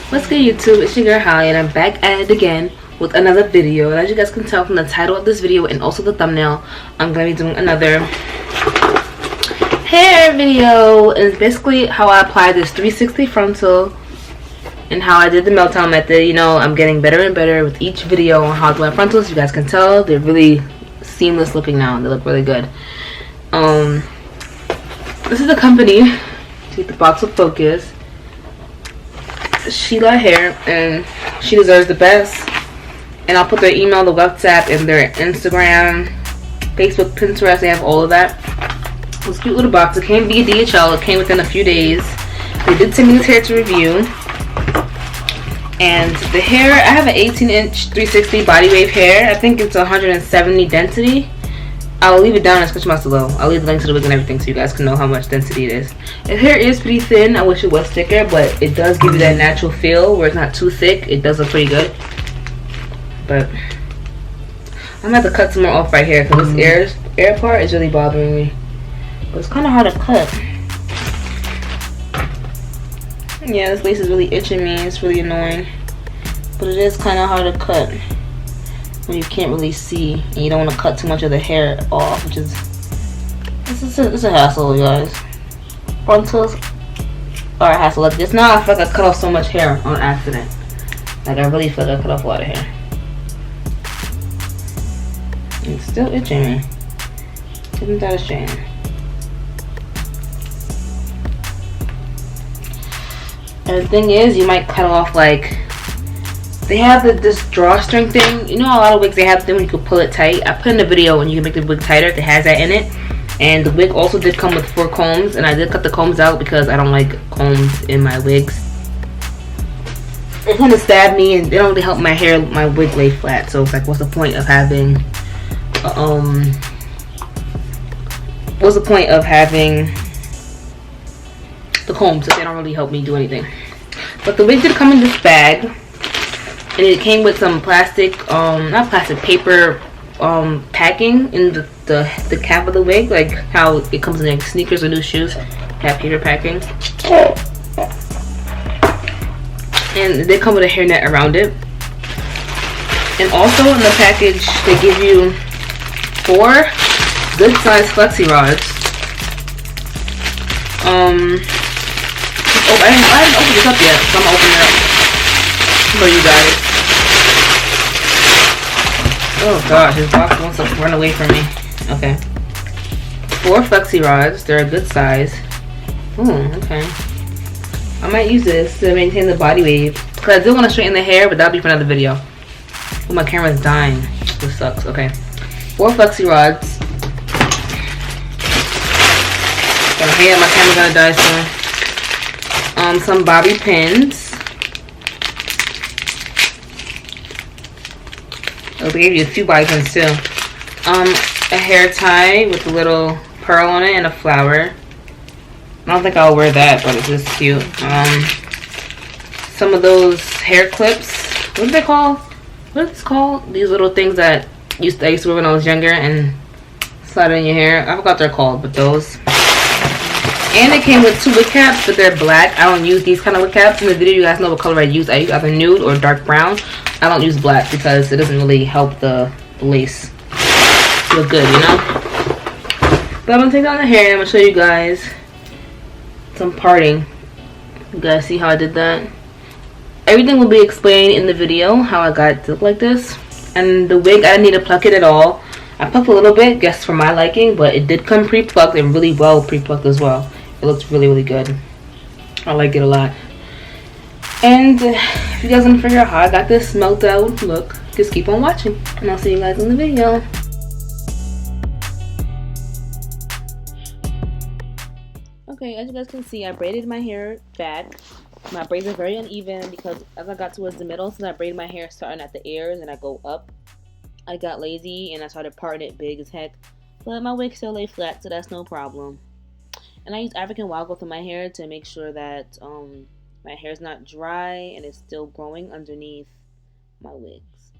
What's good, YouTube? It's your girl Holly, and I'm back at it again with another video. And as you guys can tell from the title of this video and also the thumbnail, I'm going to be doing another hair video. And it's basically how I apply this 360 frontal and how I did the meltdown method. You know, I'm getting better and better with each video on how to do my frontals. You guys can tell they're really seamless looking now. They look really good. This is the company. Take the box with focus. Shela hair, and she deserves the best. And I'll put their email, the WhatsApp, and their Instagram, Facebook, Pinterest. They have all of that. It was a cute little box. It came via DHL. It came within a few days. They did send me this hair to review. And the hair, I have an 18-inch 360 body wave hair. I think it's 170 density. I'll leave it down in the description box below. I'll leave the link to the wig and everything so you guys can know how much density it is. The hair is pretty thin. I wish it was thicker, but it does give you that natural feel where it's not too thick. It does look pretty good. But I'm gonna have to cut some more off right here because this air part is really bothering me. But it's kind of hard to cut. Yeah, this lace is really itching me. It's really annoying. But it is kind of hard to cut when you can't really see and you don't want to cut too much of the hair off, which is it's a hassle, you guys. Frontals are a hassle. Like just now, I feel like I cut off so much hair on accident. Like I really feel like I cut off a lot of hair. And it's still itching me. Isn't that a shame? And the thing is, you might cut off like. They have this drawstring thing. You know, a lot of wigs, they have the thing where you can pull it tight. I put in a video when you can make the wig tighter. It has that in it. And the wig also did come with 4 combs. And I did cut the combs out because I don't like combs in my wigs. They kind of stab me and they don't really help my hair, my wig lay flat. So it's like, what's the point of having, the combs if they don't really help me do anything. But the wig did come in this bag. And it came with some plastic, not plastic, paper packing in the cap of the wig, like how it comes in like sneakers or new shoes, have paper packing. And they come with a hairnet around it. And also in the package, they give you 4 good size flexi rods. I haven't opened this up yet, so I'm gonna open it up for you guys. Oh gosh, this box wants to run away from me. Okay. 4 flexi rods. They're a good size. Ooh, okay. I might use this to maintain the body wave. Because I do want to straighten the hair, but that'll be for another video. Oh, my camera's dying. This sucks. Okay. 4 flexi rods. Gonna hate it, my camera's gonna die soon. Some bobby pins. Oh, they gave you a few bobby pins too. A hair tie with a little pearl on it and a flower. I don't think I'll wear that, but it's just cute. Some of those hair clips. What are they called? What is it called? These little things that I used to wear when I was younger and slide in your hair. I forgot what they're called, but those. And it came with 2 wig caps, but they're black. I don't use these kind of wig caps. In the video, you guys know what color I use. I use either nude or dark brown. I don't use black because it doesn't really help the lace look good, you know? But I'm going to take down the hair and I'm going to show you guys some parting. You guys see how I did that? Everything will be explained in the video, how I got it to look like this. And the wig, I didn't need to pluck it at all. I plucked a little bit, guess for my liking, but it did come pre-plucked and really well pre-plucked as well. It looks really, really good. I like it a lot. And if you guys want to figure out how I got this meltdown look, just keep on watching. And I'll see you guys in the video. Okay, as you guys can see, I braided my hair back. My braids are very uneven because as I got towards the middle, since I braided my hair starting at the ears and I go up, I got lazy and I started parting it big as heck. But my wig still lay flat, so that's no problem. And I use African wild growth in my hair to make sure that my hair is not dry and it's still growing underneath my wigs.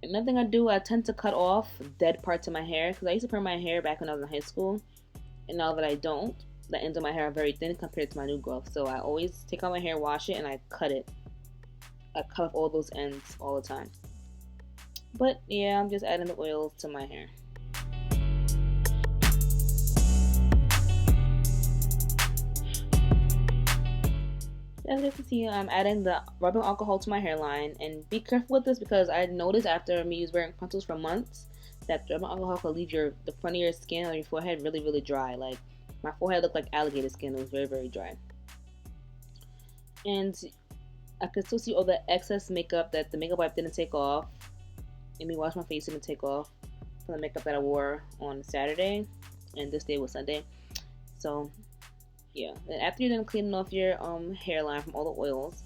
Another thing I do, I tend to cut off dead parts of my hair because I used to perm my hair back when I was in high school. And now that I don't, the ends of my hair are very thin compared to my new growth. So I always take out my hair, wash it, and I cut it. I cut off all those ends all the time. But yeah, I'm just adding the oils to my hair. As you can see, I'm adding the rubbing alcohol to my hairline, and be careful with this because I noticed after me wearing frontals for months that rubbing alcohol can leave the front of your skin or your forehead really dry. Like my forehead looked like alligator skin. It was very dry, and I could still see all the excess makeup that the makeup wipe didn't take off. And me wash my face didn't take off from the makeup that I wore on Saturday, and this day was Sunday. So yeah, and after you're done cleaning off your hairline from all the oils,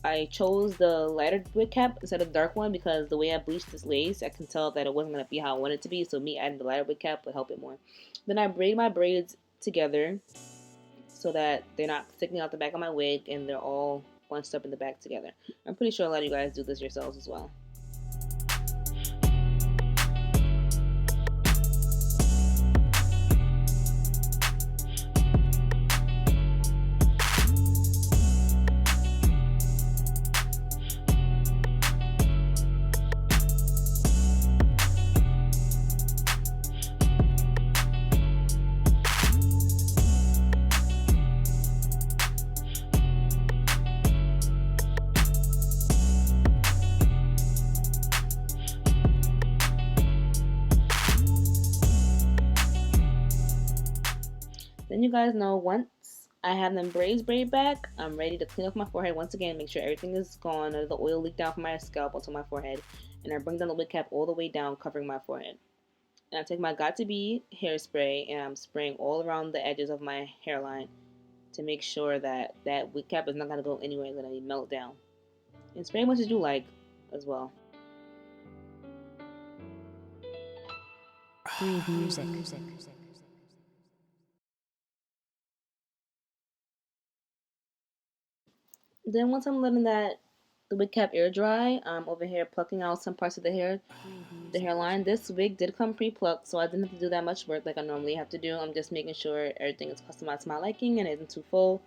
I chose the lighter wig cap instead of the dark one because the way I bleached this lace, I can tell that it wasn't going to be how I wanted it to be, so me adding the lighter wig cap would help it more. Then I braid my braids together so that they're not sticking out the back of my wig and they're all bunched up in the back together. I'm pretty sure a lot of you guys do this yourselves as well. Then you guys know once I have them braids braid back, I'm ready to clean up my forehead once again, make sure everything is gone, none of the oil leaked down from my scalp onto my forehead, and I bring down the wig cap all the way down, covering my forehead. And I take my Got To Be hairspray and I'm spraying all around the edges of my hairline to make sure that that wig cap is not going to go anywhere, it's going to melt down. And spray as much as you like as well. Breathe music. Then once I'm letting the wig cap air dry, I'm over here plucking out some parts of the hairline. This wig did come pre-plucked, so I didn't have to do that much work like I normally have to do. I'm just making sure everything is customized to my liking and isn't too full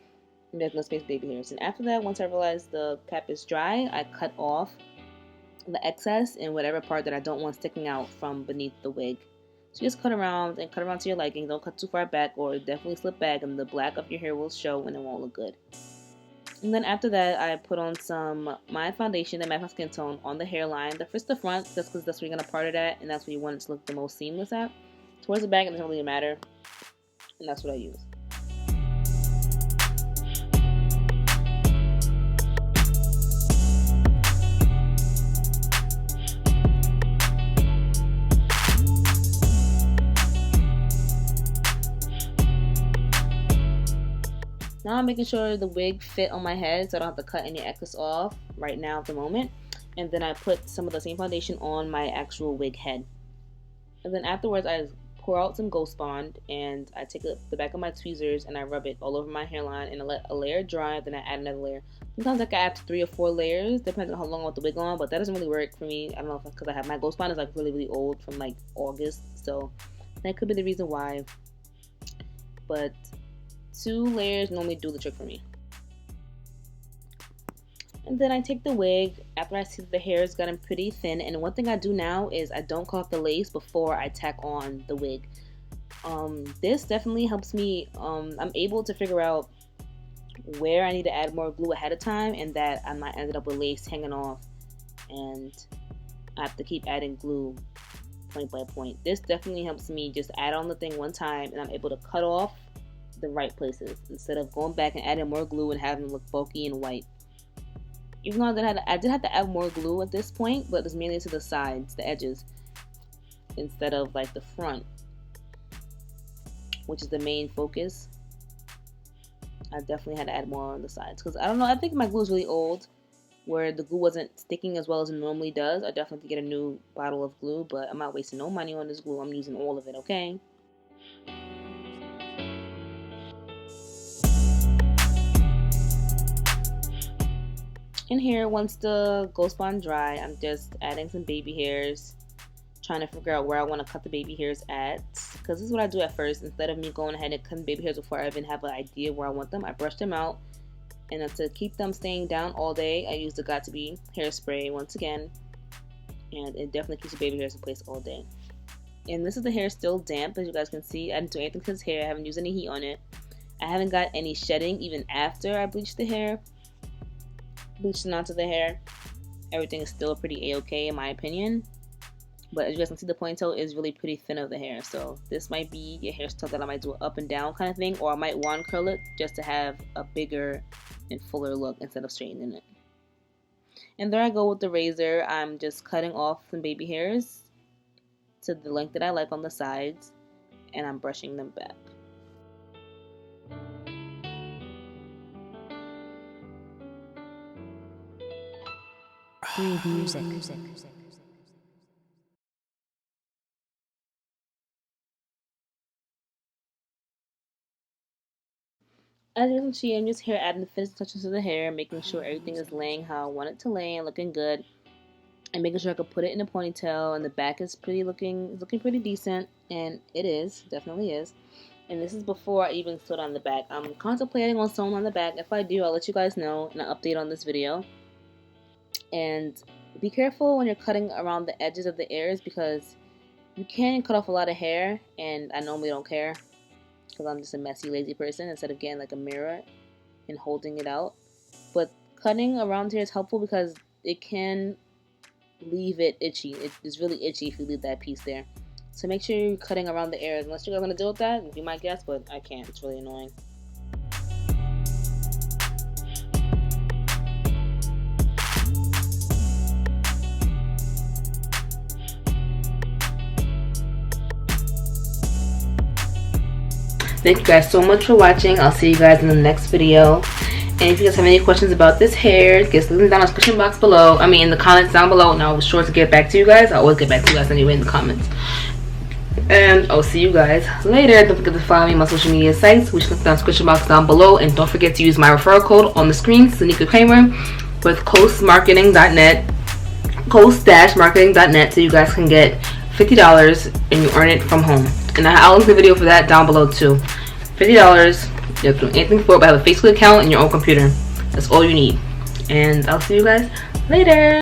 and there's no space for baby hairs. And after that, once I realize the cap is dry, I cut off the excess and whatever part that I don't want sticking out from beneath the wig. So just cut around and cut around to your liking. Don't cut too far back or definitely slip back and the black of your hair will show and it won't look good. And then after that, I put on some my foundation that matches my skin tone on the hairline. The first the front, just because that's where you're going to part it at, and that's where you want it to look the most seamless at. Towards the back, it doesn't really matter, and that's what I use. Now I'm making sure the wig fit on my head so I don't have to cut any excess off right now at the moment. And then I put some of the same foundation on my actual wig head. And then afterwards I pour out some Ghost Bond and I take the back of my tweezers and I rub it all over my hairline and I let a layer dry, then I add another layer. Sometimes I can add 3 or 4 layers, depending on how long I want the wig on, but that doesn't really work for me. I don't know if it's because I have my Ghost Bond is like really old from like August, so that could be the reason why. But 2 layers normally do the trick for me. And then I take the wig after I see that the hair has gotten pretty thin, and one thing I do now is I don't cut off the lace before I tack on the wig. This definitely helps me. I'm able to figure out where I need to add more glue ahead of time and that I'm not ended up with lace hanging off and I have to keep adding glue point by point. This definitely helps me just add on the thing one time and I'm able to cut off the right places instead of going back and adding more glue and having them look bulky and white. Even though I did have to add more glue at this point, but it's mainly to the sides, the edges, instead of like the front, which is the main focus. I definitely had to add more on the sides because I don't know, I think my glue is really old where the glue wasn't sticking as well as it normally does. I definitely have to get a new bottle of glue, but I'm not wasting no money on this glue. I'm using all of it, okay? In here, once the Ghost Bond dry, I'm just adding some baby hairs, trying to figure out where I want to cut the baby hairs at, because this is what I do at first. Instead of me going ahead and cutting baby hairs before I even have an idea where I want them, I brush them out And to keep them staying down all day, I use the Got To Be hairspray once again. And it definitely keeps your baby hairs in place all day. And this is the hair still damp, as you guys can see. I didn't do anything to his hair. I haven't used any heat on it. I haven't got any shedding even after I bleached the hair. Bleached it onto the hair. Everything is still pretty a-okay in my opinion. But as you guys can see, the ponytail is really pretty thin of the hair. So this might be a hairstyle that I might do an up and down kind of thing. Or I might wand curl it just to have a bigger and fuller look instead of straightening it. And there I go with the razor. I'm just cutting off some baby hairs to the length that I like on the sides. And I'm brushing them back. Breathe music. As you can see, I'm just here adding the finished touches to the hair, making sure everything is laying how I want it to lay and looking good. And making sure I can put it in a ponytail, and the back is looking pretty decent, and it is, definitely is. And this is before I even sewed on the back. I'm contemplating on sewing on the back. If I do, I'll let you guys know in an update on this video. And be careful when you're cutting around the edges of the ears, because you can cut off a lot of hair, and I normally don't care because I'm just a messy, lazy person instead of getting like a mirror and holding it out. But cutting around here is helpful because it can leave it itchy. It's really itchy if you leave that piece there. So make sure you're cutting around the ears. Unless you're going to deal with that, you might guess, but I can't. It's really annoying. Thank you guys so much for watching. I'll see you guys in the next video. And if you guys have any questions about this hair, just leave them down in the description box below. I mean, in the comments down below. And I'll be sure to get back to you guys. I always get back to you guys anyway in the comments. And I'll see you guys later. Don't forget to follow me on my social media sites, which link down in the description box down below. And don't forget to use my referral code on the screen, Sanika Kramer, with coastmarketing.net, coast-marketing.net, so you guys can get $50 and you earn it from home. And I'll link the video for that down below too. $50, you have to do anything for it, but have a Facebook account and your own computer. That's all you need. And I'll see you guys later.